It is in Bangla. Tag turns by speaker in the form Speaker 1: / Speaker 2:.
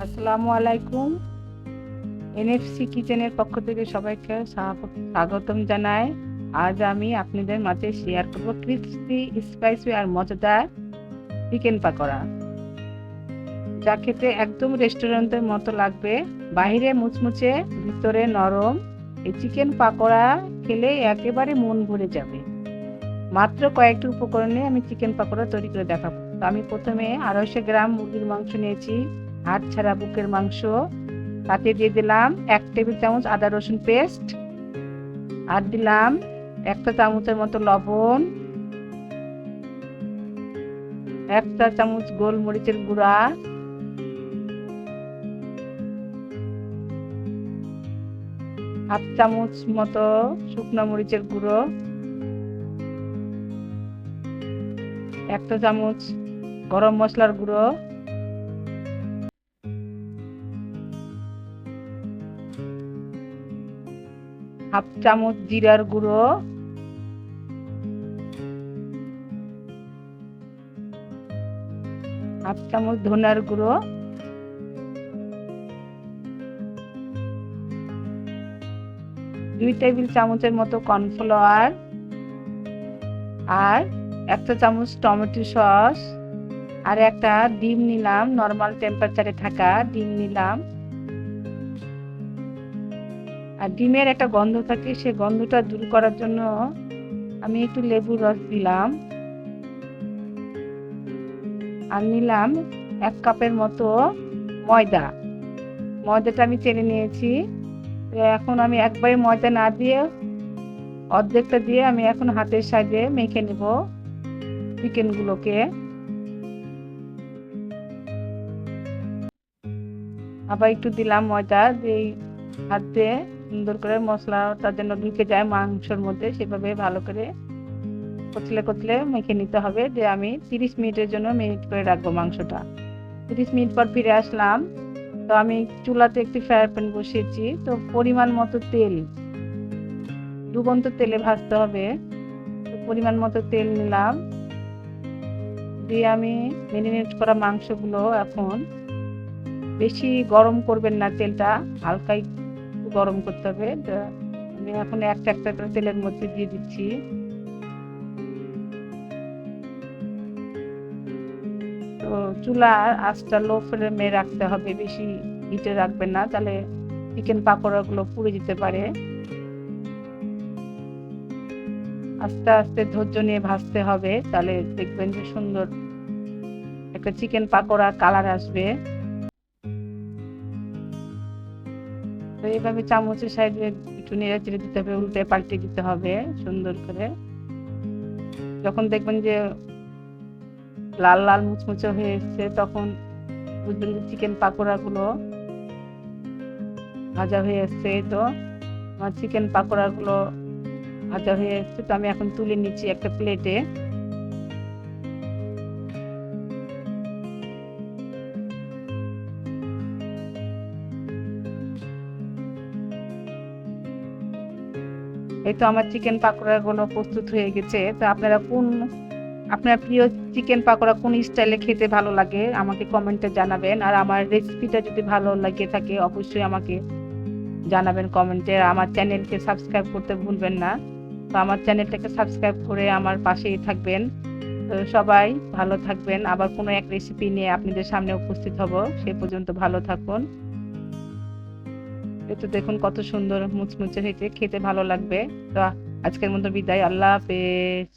Speaker 1: আসসালামু আলাইকুম। এনএফসি কিচেনের পক্ষ থেকে সবাইকে স্বাগতম জানাই। আজ আমি আপনাদের মাঝে শেয়ার করব ক্রিস্পি, স্পাইসি আর মজাদার চিকেন পাকোড়া, যা খেতে একদম রেস্টুরেন্টের মতো লাগবে। বাইরে মুচমুচে, ভিতরে নরম। এই চিকেন পাকোড়া খেলে একেবারে মন ভরে যাবে। মাত্র কয়েকটি উপকরণে আমি চিকেন পাকোড়া তৈরি করে দেখাবো। তো আমি প্রথমে 250 গ্রাম মুরগির মাংস নিয়েছি, হাড় ছাড়া বুকের মাংস। তাতে দিয়ে দিলাম 1 টেবিল চামচ আদা রসুন পেস্ট, আর দিলাম 1 চা চামচের মতো লবণ, 1 চা চামচ গোলমরিচের গুঁড়া, হাফ চামচ মতো শুকনো মরিচের গুঁড়ো, 1 চা চামচ গরম মশলার গুঁড়ো, হাফ চামচ জিরার গুঁড়ো, হাফ চামচ ধনিয়ার গুঁড়ো, 2 টেবিল চামচের মতো কর্নফ্লাওয়ার, আর 1 চা চামচ টমেটো সস, আর একটা ডিম নিলাম, নরমাল টেম্পারেচারে থাকা ডিম নিলাম। আর ডিমের একটা গন্ধ থাকে, সে গন্ধটা দূর করার জন্য আমি একটু লেবুর রস দিলাম। আর নিলাম 1 কাপের মতো ময়দাটা আমি চেলে নিয়েছি। এখন আমি একবারে ময়দা না দিয়ে অর্ধেকটা দিয়ে আমি এখন হাতের সাহায্যে মেখে নেব চিকেনগুলোকে। আবার একটু দিলাম ময়দা, দিয়ে হাত দিয়ে সুন্দর করে মশলাটা যেন ঢুকে যায় মাংসের মধ্যে, সেভাবে ভালো করে কচলে কচলে মেখে নিতে হবে। যে আমি 30 মিনিটের জন্য মেরিনেট করে রাখবো মাংসটা। 30 মিনিট পর ফিরে আসলাম। তো আমি চুলাতে একটি ফ্রাই প্যান বসিয়েছি। তো পরিমাণ মতো তেল, ডুবন্ত তেলে ভাজতে হবে। তো পরিমাণ মতো তেল নিলাম, দিয়ে আমি মেরিনেট করা মাংসগুলো, এখন বেশি গরম করবেন না, তেলটা হালকা একটু গরম করতে হবে। আমি এখন একটা একটা করে তেলের মধ্যে দিয়ে দিচ্ছি। তো চুলার আঁচটা লো ফ্লেমে রাখতে হবে, বেশি হিটে রাখবেন না, তাহলে চিকেন পাকোড়াগুলো পুড়ে যেতে পারে। আস্তে আস্তে ধৈর্য নিয়ে ভাজতে হবে, তাহলে দেখবেন যে সুন্দর একটা চিকেন পাকোড়া কালার আসবে। তো এইভাবে চামচের সাইডে একটু নেড়ে চেড়ে দিতে হবে, উল্টে পাল্টে দিতে হবে সুন্দর করে। যখন দেখবেন যে লাল লাল মুচমুচে হয়ে এসছে, তখন বুঝবেন যে চিকেন পাকোড়াগুলো ভাজা হয়ে এসছে। তো আমার চিকেন পাকোড়াগুলো ভাজা হয়ে এসছে। তো আমি এখন তুলে নিচ্ছি একটা প্লেটে। এই তো আমার চিকেন পাকোড়াগুলো প্রস্তুত হয়ে গেছে। তো আপনার প্রিয় চিকেন পাকোড়া কোন স্টাইলে খেতে ভালো লাগে আমাকে কমেন্টে জানাবেন। আর আমার রেসিপিটা যদি ভালো লাগে থাকে অবশ্যই আমাকে জানাবেন কমেন্টে। আমার চ্যানেলকে সাবস্ক্রাইব করতে ভুলবেন না। তো আমার চ্যানেলটাকে সাবস্ক্রাইব করে আমার পাশেই থাকবেন। তো সবাই ভালো থাকবেন। আবার কোনো এক রেসিপি নিয়ে আপনাদের সামনে উপস্থিত হব। সে পর্যন্ত ভালো থাকুন। তো দেখুন কত সুন্দর মুচমুচে হয়েছে, খেতে ভালো লাগবে। তো আজকের মতো বিদায়, আল্লাহ হাফেজ।